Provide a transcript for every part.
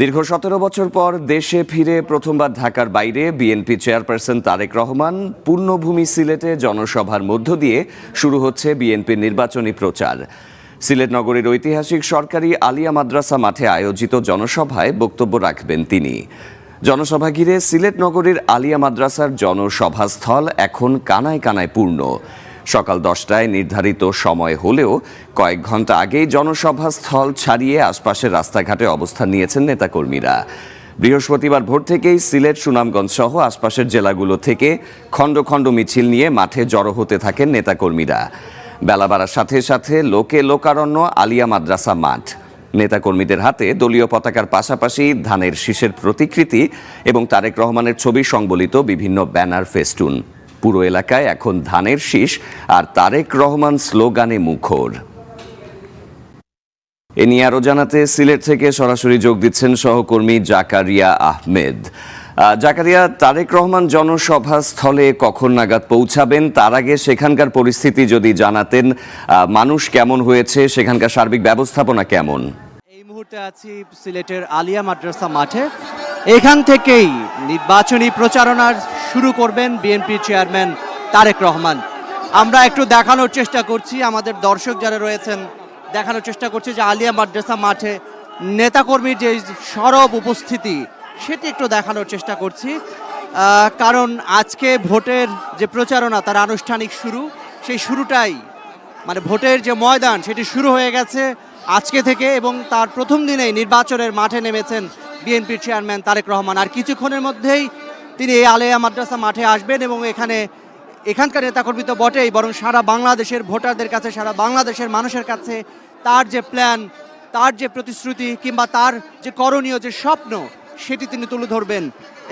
দীর্ঘ ১৭ বছর পর দেশে ফিরে প্রথমবার ঢাকার বাইরে বিএনপি চেয়ারপারসন তারেক রহমান পূর্ণভূমি সিলেটে জনসভার মধ্য দিয়ে শুরু হচ্ছে বিএনপির নির্বাচনী প্রচার। সিলেট নগরীর ঐতিহাসিক সরকারি আলিয়া মাদ্রাসা মাঠে আয়োজিত জনসভায় বক্তব্য রাখবেন তিনি। জনসভা ঘিরে সিলেট নগরীর আলিয়া মাদ্রাসার জনসভাস্থল এখন কানায় কানায় পূর্ণ। সকাল 10টায় নির্ধারিত সময় হলেও কয়েক ঘন্টা আগেই জনসভাস্থল ছাড়িয়ে আশপাশের রাস্তাঘাটে অবস্থান নিয়েছেন নেতাকর্মীরা। বৃহস্পতিবার ভোর থেকেই সিলেট, সুনামগঞ্জ সহ আশপাশের জেলাগুলো থেকে খণ্ড খণ্ড মিছিল নিয়ে মাঠে জড়ো হতে থাকেন নেতাকর্মীরা। বেলা বাড়ার সাথে সাথে লোকে লোকারণ্য আলিয়া মাদ্রাসা মাঠ। নেতাকর্মীদের হাতে দলীয় পতাকার পাশাপাশি ধানের শীষের প্রতিকৃতি এবং তারেক রহমানের ছবি সংবলিত বিভিন্ন ব্যানার, ফেস্টুন। পুরো এলাকায় এখন ধানের শীষ আর তারেক রহমান স্লোগানে মুখর। এ নিয়ে আরো জানাতে সিলেট থেকে সরাসরি যোগ দিচ্ছেন সহকর্মী জাকারিয়া আহমেদ। জাকারিয়া, তারেক রহমান জনসভা স্থলে কখন নাগাদ পৌঁছাবেন? তার আগে সেখানকার পরিস্থিতি যদি জানাতেন, মানুষ কেমন হয়েছে, সেখানকার সার্বিক ব্যবস্থাপনা কেমন? এই মুহূর্তে আছি সিলেটের আলিয়া মাদ্রাসা মাঠে। এখান থেকেই নির্বাচনী প্রচারণা শুরু করবেন বিএনপি চেয়ারম্যান তারেক রহমান। আমরা একটু দেখানোর চেষ্টা করছি, আমাদের দর্শক যারা রয়েছেন দেখানোর চেষ্টা করছি যে আলিয়া মাদ্রাসা মাঠে নেতাকর্মীর যে সরব উপস্থিতি সেটি একটু দেখানোর চেষ্টা করছি। কারণ আজকে ভোটের যে প্রচারণা তার আনুষ্ঠানিক শুরু, সেই শুরুটাই মানে ভোটের যে ময়দান সেটি শুরু হয়ে গেছে আজকে থেকে, এবং তার প্রথম দিনেই নির্বাচনের মাঠে নেমেছেন বিএনপির চেয়ারম্যান তারেক রহমান। আর কিছুক্ষণের মধ্যেই তিনি এই আলিয়া মাদ্রাসা মাঠে আসবেন এবং এখানকার নেতাকর্মী তো বটেই, বরং সারা বাংলাদেশের ভোটারদের কাছে, সারা বাংলাদেশের মানুষের কাছে তার যে প্ল্যান, তার যে প্রতিশ্রুতি কিংবা তার যে করণীয় যে স্বপ্ন সেটি তিনি তুলে ধরবেন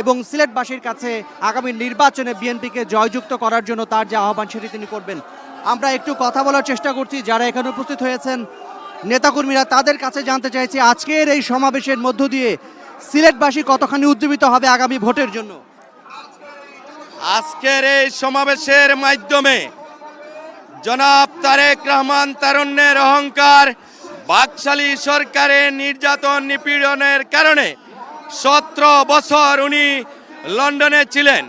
এবং সিলেটবাসীর কাছে আগামী নির্বাচনে বিএনপিকে জয়যুক্ত করার জন্য তার যে আহ্বান সেটি তিনি করবেন। আমরা একটু কথা বলার চেষ্টা করছি যারা এখানে উপস্থিত হয়েছেন নেতাকর্মীরা, তাদের কাছে জানতে চাইছি আজকের এই সমাবেশের মধ্য দিয়ে সিলেটবাসী কতখানি উজ্জীবিত হবে আগামী ভোটের জন্য। আজকের এই সমাবেশের মাধ্যমে জনাব তারেক রহমান তারুণ্যের অহংকার, বাকশালী সরকারের নির্যাতন নিপীড়নের কারণে 17 বছর উনি লন্ডনে ছিলেন,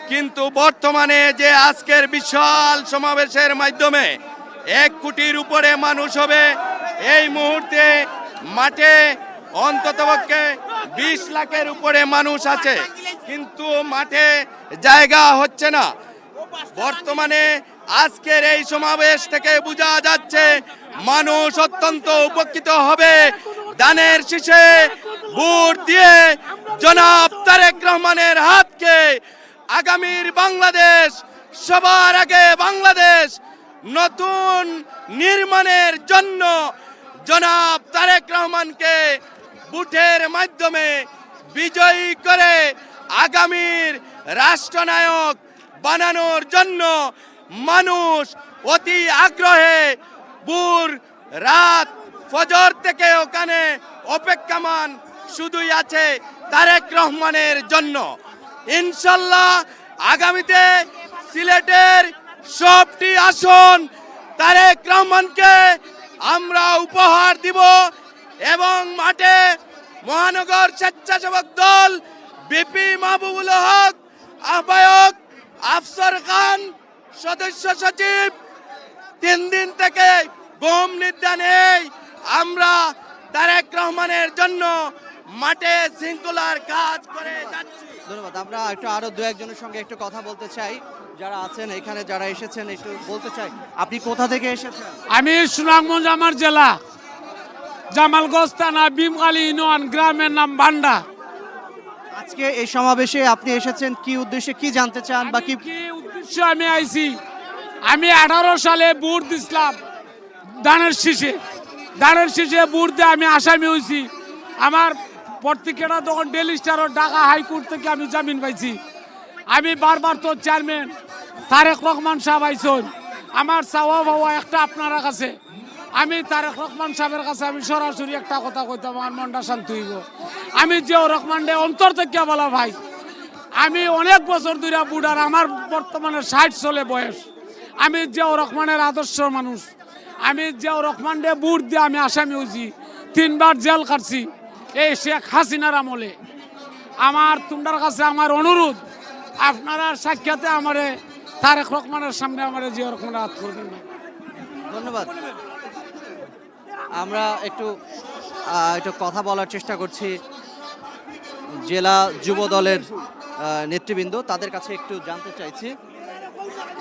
কিন্তু বর্তমানে যে আজকের বিশাল সমাবেশের মাধ্যমে 1 কোটির উপরে মানুষ হবে, এই মুহূর্তে মাঠে অন্ততপক্ষে 20 লাখের উপরে মানুষ আছে, কিন্তু মাঠে জায়গা হচ্ছে না। বর্তমানে আজকের এই সমাবেশ থেকে বোঝা যাচ্ছে মানুষ অত্যন্ত উপকৃত হবে ধানের শীষে ভোট দিয়ে জনাব তারেক রহমানের হাতকে। আগামীর বাংলাদেশ, সবার আগে বাংলাদেশ নতুন নির্মাণের জন্য জনাব তারেক রহমানকে ভোটের মাধ্যমে বিজয়ী করে আগামীর রাষ্ট্রনায়ক বানানোর জন্য মানুষ অতি আগ্রহে ভোর রাত ফজর থেকে ওখানে অপেক্ষমান শুধুই আছে তারেক রহমানের জন্য। ইনশাল্লাহ আগামীতে সিলেটের সবটি আসন তারেক রহমানকে আমরা উপহার দিব এবং মাঠে মহানগর স্বেচ্ছাসেবক দল বিপি মাহবুবুল হক, আহ্বায়ক আফসর খান, সদস্য সচিব 3 দিন থেকে গম নির্যাতন নেই, আমরা তারেক রহমানের জন্য মাঠে শৃঙ্খলার কাজ করে যাচ্ছি। ধন্যবাদ। আমরা একটু আরো 2-1 জনের সঙ্গে একটু কথা বলতে চাই, যারা আছেন এখানে, যারা এসেছেন একটু বলতে চাই আপনি কোথা থেকে এসেছেন? আমি সুনামগঞ্জ, আমার জেলা জামালগঞ্জ থানা ভীমখালী ইউনিয়ন, গ্রামের নাম বান্ডা। আজকে এই সমাবেশে আপনি এসেছেন কি উদ্দেশ্যে, কি জানতে চান বা কি উদ্দেশ্যে আমি আইছি? আমি 18 সালে ভোট দিছিলাম ধানের শীষে ভোট দিয়ে আমি আসামি হয়েছি। আমার পত্রিকাটা তখন ডেলি স্টার ও ঢাকা হাইকোর্ট থেকে আমি জামিন পাইছি। আমি বারবার তো চেয়ারম্যান তারেক রহমান সাহেব আইসন, আমার চাওয়া পাওয়া একটা আপনারা কাছে, আমি তারেক রহমান সাহেবের কাছে আমি সরাসরি একটা কথা কইতাম, আমার মনটা শান্তি হইব। আমি যে রহমান ডে অন্তর থেকে বলা, ভাই আমি অনেক বছর ধরে বুড়ার, আমার বর্তমানে 60 চলে বয়স। আমি যে রহমানের আদর্শ মানুষ, আমি যে রহমান ডে বুট দিয়ে আমি আসামি হয়েছি, 3 বার জেল কাটছি, এই শেখ হাসিনার আমলে। আমার তোমরা কাছে আমার অনুরোধ, আপনারা সাক্ষাতে আমারে তারেক রহমানের সামনে আমারে জিয়া রহমান হাত করবেন না। ধন্যবাদ। আমরা একটু কথা বলার চেষ্টা করছি জেলা যুব দলের নেতৃবৃন্দ, তাদের কাছে একটু জানতে চাইছি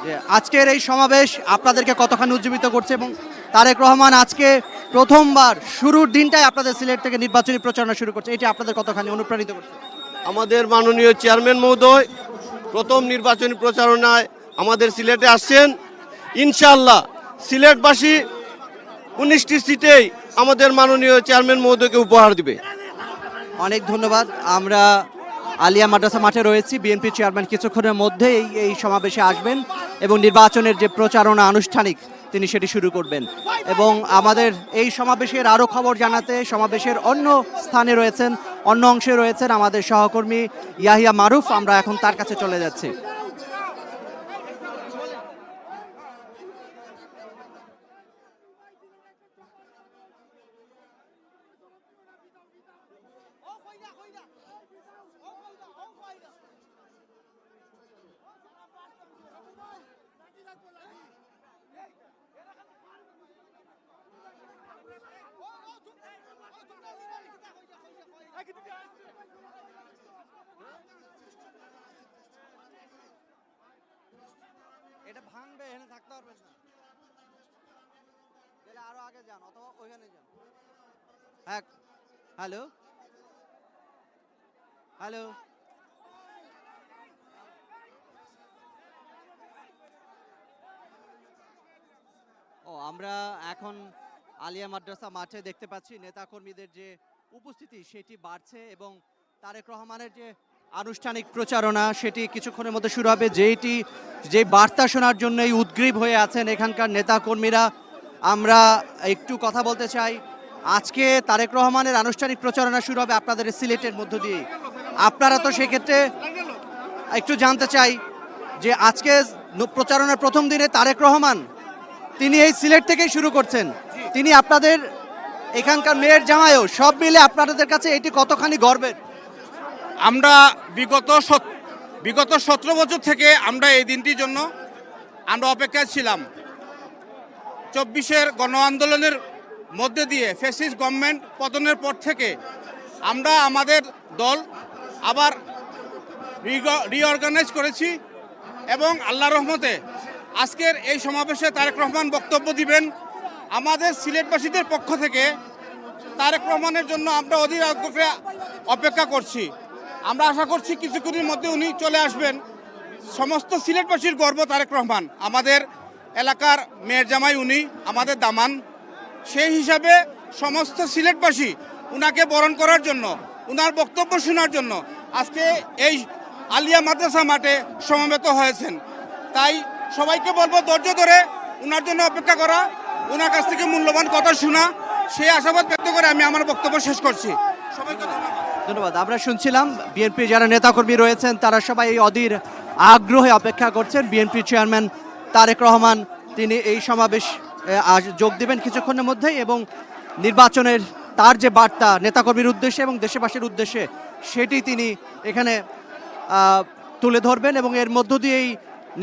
যে আজকের এই সমাবেশ আপনাদেরকে কতখানি উজ্জীবিত করছে, এবং তারেক রহমান আজকে প্রথমবার শুরুর দিনটাই আপনাদের সিলেট থেকে নির্বাচনী প্রচারণা শুরু করছে, এটি আপনাদের কতখানি অনুপ্রাণিত করছে? আমাদের মাননীয় চেয়ারম্যান মহোদয় প্রথম নির্বাচনী প্রচারণায় আমাদের সিলেটে আসছেন। ইনশাআল্লাহ সিলেটবাসী 19টি সিটেই আমাদের মাননীয় চেয়ারম্যান মহোদয়কে উপহার দিবে। অনেক ধন্যবাদ। আমরা আলিয়া মাদ্রাসা মাঠে রয়েছি। বিএনপি চেয়ারম্যান কিছুক্ষণের মধ্যে এই সমাবেশে আসবেন এবং নির্বাচনের যে প্রচারণা আনুষ্ঠানিক তিনি সেটি শুরু করবেন। এবং আমাদের এই সমাবেশের আরও খবর জানাতে সমাবেশের অন্য স্থানে রয়েছেন, অন্য অংশে রয়েছেন আমাদের সহকর্মী ইয়াহিয়া মারুফ। আমরা এখন তার কাছে চলে যাচ্ছি। এটা ভাঙবে, এখানে থাকতে পারবেন না, গেলে আরো আগে যান অথবা ওইখানে যান। হ্যাঁ, হ্যালো হ্যালো, আমরা এখন আলিয়া মাদ্রাসা মাঠে দেখতে পাচ্ছি নেতাকর্মীদের যে উপস্থিতি সেটি বাড়ছে এবং তারেক রহমানের যে আনুষ্ঠানিক প্রচারণা সেটি কিছুক্ষণের মধ্যে শুরু হবে। যে বার্তা শোনার জন্যই উদ্গ্রীব হয়ে আছেন এখানকার নেতাকর্মীরা। আমরা একটু কথা বলতে চাই, আজকে তারেক রহমানের আনুষ্ঠানিক প্রচারণা শুরু হবে আপনাদের সিলেটের মধ্য দিয়ে। আপনারা তো সেক্ষেত্রে একটু জানতে চাই যে আজকে প্রচারণার প্রথম দিনে তারেক রহমান তিনি এই সিলেট থেকেই শুরু করছেন, তিনি আপনাদের এখানকার মেয়ের জামাইও, সব মিলে আপনাদের কাছে এটি কতখানি গর্বের? আমরা বিগত 17 বছর থেকে আমরা এই দিনটির জন্য আমরা অপেক্ষায় ছিলাম। 24-এর গণ আন্দোলনের মধ্যে দিয়ে ফ্যাসিস্ট গভর্নমেন্ট পতনের পর থেকে আমরা আমাদের দল আবার রিঅর্গানাইজ করেছি এবং আল্লাহর রহমতে আজকের এই সমাবেশে তারেক রহমান বক্তব্য দিবেন। আমাদের সিলেটবাসীদের পক্ষ থেকে তারেক রহমানের জন্য আমরা অধীর আগ্রহে অপেক্ষা করছি। আমরা আশা করছি কিছুক্ষণের মধ্যে উনি চলে আসবেন। সমস্ত সিলেটবাসীর গর্ব তারেক রহমান, আমাদের এলাকার মেয়ের জামাই উনি, আমাদের দামান। সেই হিসাবে সমস্ত সিলেটবাসী উনাকে বরণ করার জন্য, উনার বক্তব্য শোনার জন্য আজকে এই আলিয়া মাদ্রাসা মাঠে সমবেত হয়েছেন। তাই সবাইকে বলবো ধৈর্য ধরে উনার জন্য অপেক্ষা করা, উনার কাছ থেকে মূল্যবান কথা শোনা, সেই আশাবাদ ব্যক্ত করে আমি আমার বক্তব্য শেষ করছি। সবাইকে ধন্যবাদ। আমরা শুনছিলাম বিএনপি যারা নেতাকর্মী রয়েছেন তারা সবাই এই অধীর আগ্রহে অপেক্ষা করছেন বিএনপি চেয়ারম্যান তারেক রহমান তিনি এই সমাবেশ যোগ দেবেন কিছুক্ষণের মধ্যেই এবং নির্বাচনের তার যে বার্তা নেতাকর্মীর উদ্দেশ্যে এবং দেশবাসীর উদ্দেশ্যে সেটি তিনি এখানে তুলে ধরবেন এবং এর মধ্য দিয়েই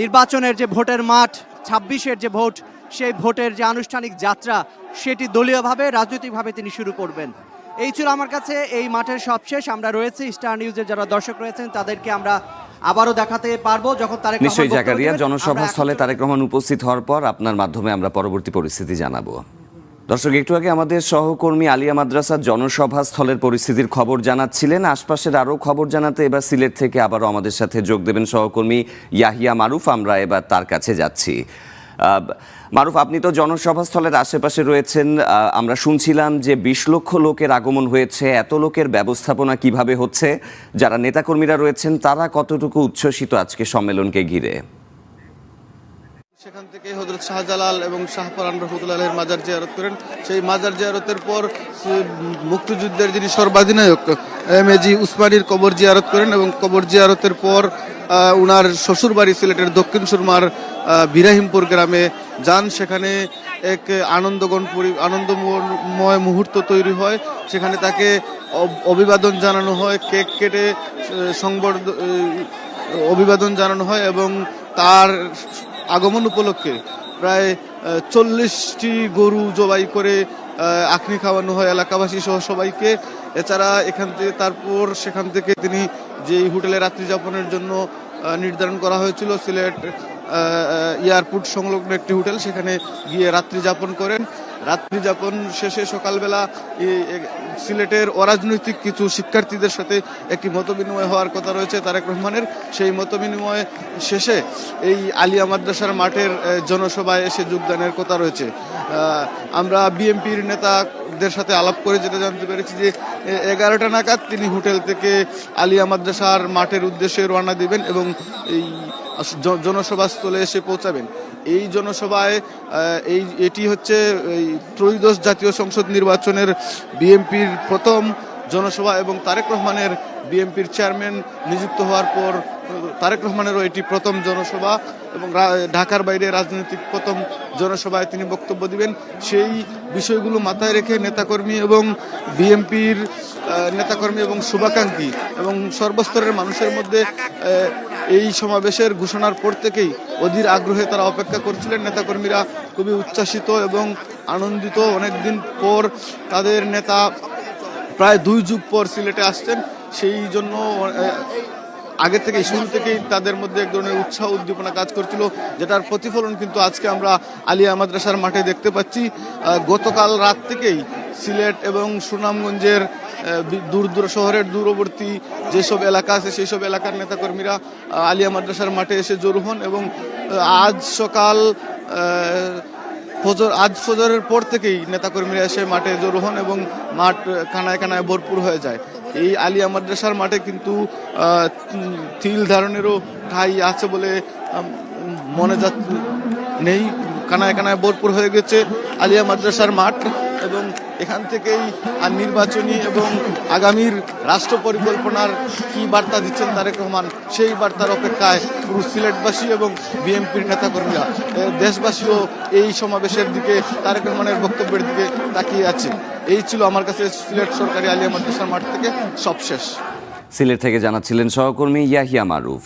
নির্বাচনের যে ভোটের মাঠ 26-এর যে ভোট সেই ভোটের যে আনুষ্ঠানিক যাত্রা সেটি দলীয়ভাবে রাজনৈতিকভাবে তিনি শুরু করবেন। এই ছিল আমার কাছে এই মাঠের সবশেষ। আমরা রয়েছি স্টার নিউজের যারা দর্শক রয়েছেন তাদেরকে আমরা আবারও দেখাতে পারবো যখন তারেক রহমান নিশ্চয়ই জাকারিয়া, জনসভা স্থলে তারেক রহমান উপস্থিত হওয়ার পর আপনার মাধ্যমে আমরা পরবর্তী পরিস্থিতি জানাবো। দর্শক, একটু আগে আমাদের সহকর্মী আলিয়া মাদ্রাসার জনসভা স্থলের পরিস্থিতির খবর জানাচ্ছিলেন। আশপাশের আরও খবর জানাতে এবার সিলেট থেকে আবারও আমাদের সাথে যোগ দেবেন সহকর্মী ইয়াহিয়া মারুফ। আমরা এবার তার কাছে যাচ্ছি। মারুফ, আপনি তো জনসভা স্থলের আশেপাশে রয়েছেন। আমরা শুনছিলাম যে 20 লক্ষ লোকের আগমন হয়েছে। এত লোকের ব্যবস্থাপনা কিভাবে হচ্ছে? যারা নেতাকর্মীরা রয়েছেন তারা কতটুকু উচ্ছ্বসিত আজকে সম্মেলনকে ঘিরে? সেখান থেকে হযরত শাহজালাল এবং শাহপরান রহমতুল্লাহের মাজার জিয়ারত করেন। সেই মাজার জিয়ারতের পর মুক্তিযুদ্ধের যিনি সর্বাধিনায়ক এমএজি উসমানীর কবর জিয়ারত করেন এবং কবর জিয়ারতের পর উনার শ্বশুরবাড়ি সিলেটের দক্ষিণ সুরমার বিরাহিমপুর গ্রামে যান। সেখানে এক আনন্দময় মুহূর্ত তৈরি হয়। সেখানে তাকে অভিবাদন জানানো হয়, কেক কেটে অভিবাদন জানানো হয় এবং তার আগমন উপলক্ষে প্রায় 40টি গরু জবাই করে আখনি খাওয়ানো হয় এলাকাবাসী সহ সবাইকে। এছাড়া সেখান থেকে তিনি যেই হোটেলে রাত্রি যাপনের জন্য নির্ধারণ করা হয়েছিল সিলেট এয়ারপোর্ট সংলগ্ন একটি হোটেল, সেখানে গিয়ে রাত্রি যাপন করেন। রাত্রি যাপন শেষে সকালবেলা সিলেটের অরাজনৈতিক কিছু শিক্ষার্থীদের সাথে একটি মতবিনিময় হওয়ার কথা রয়েছে তারেক রহমানের। সেই মতবিনিময় শেষে এই আলিয়া মাদ্রাসার মাঠের জনসভায় এসে যোগদানের কথা রয়েছে। আমরা বিএনপির নেতাদের সাথে আলাপ করে যেটা জানতে পেরেছি যে 11টা নাগাদ তিনি হোটেল থেকে আলিয়া মাদ্রাসার মাঠের উদ্দেশ্যে রওনা দিবেন এবং এই জনসভাস্থলে এসে পৌঁছাবেন। এই জনসভায় এটি হচ্ছে ত্রয়োদশ জাতীয় সংসদ নির্বাচনের বিএনপির প্রথম জনসভা এবং তারেক রহমানের বিএনপির চেয়ারম্যান নিযুক্ত হওয়ার পর তারেক রহমানেরও এটি প্রথম জনসভা এবং ঢাকার বাইরে রাজনৈতিক প্রথম জনসভায় তিনি বক্তব্য দিবেন। সেই বিষয়গুলো মাথায় রেখে নেতাকর্মী এবং বিএনপির নেতাকর্মী এবং শুভাকাঙ্ক্ষী এবং সর্বস্তরের মানুষের মধ্যে এই সমাবেশের ঘোষণার পর থেকেই অধীর আগ্রহে তারা অপেক্ষা করছিলেন। নেতাকর্মীরা খুবই উচ্ছ্বাসিত এবং আনন্দিত। অনেকদিন পর তাদের নেতা প্রায় 2 যুগ পর সিলেটে আসছেন, সেই জন্য আগে থেকেই শুরু থেকেই তাদের মধ্যে এক ধরনের উৎসাহ উদ্দীপনা কাজ করছিল, যেটার প্রতিফলন কিন্তু আজকে আমরা আলিয়া মাদ্রাসার মাঠে দেখতে পাচ্ছি। গতকাল রাত থেকেই সিলেট এবং সুনামগঞ্জের শহরের দূরবর্তী যেসব এলাকা আছে সেই সব এলাকার নেতাকর্মীরা আলিয়া মাদ্রাসার মাঠে এসে জড়ো হন এবং আজ ফজরের পর থেকেই নেতাকর্মীরা এসে মাঠে জড়ো হন এবং মাঠ কানায় কানায় ভরপুর হয়ে যায়। এই আলিয়া মাদ্রাসার মাঠে কিন্তু তিল ধারণেরও ঠাঁই আছে বলে মনে নেই। কানায় কানায় ভরপুর হয়ে গেছে আলিয়া মাদ্রাসার মাঠ এবং এখান থেকেই নির্বাচনী এবং আগামীর রাষ্ট্র পরিকল্পনার কি বার্তা দিচ্ছেন তারেক রহমান, সেই বার্তার অপেক্ষায় পুরো সিলেটবাসী এবং বিএনপির নেতাকর্মীরা, দেশবাসীও এই সমাবেশের দিকে তারেক রহমানের বক্তব্যের দিকে তাকিয়ে আছে। এই ছিল আমার কাছে সিলেট সরকারি আলিয়া মাদ্রাসার মাঠ থেকে সবশেষ। সিলেট থেকে জানাচ্ছিলেন সহকর্মী ইয়াহিয়া মারুফ।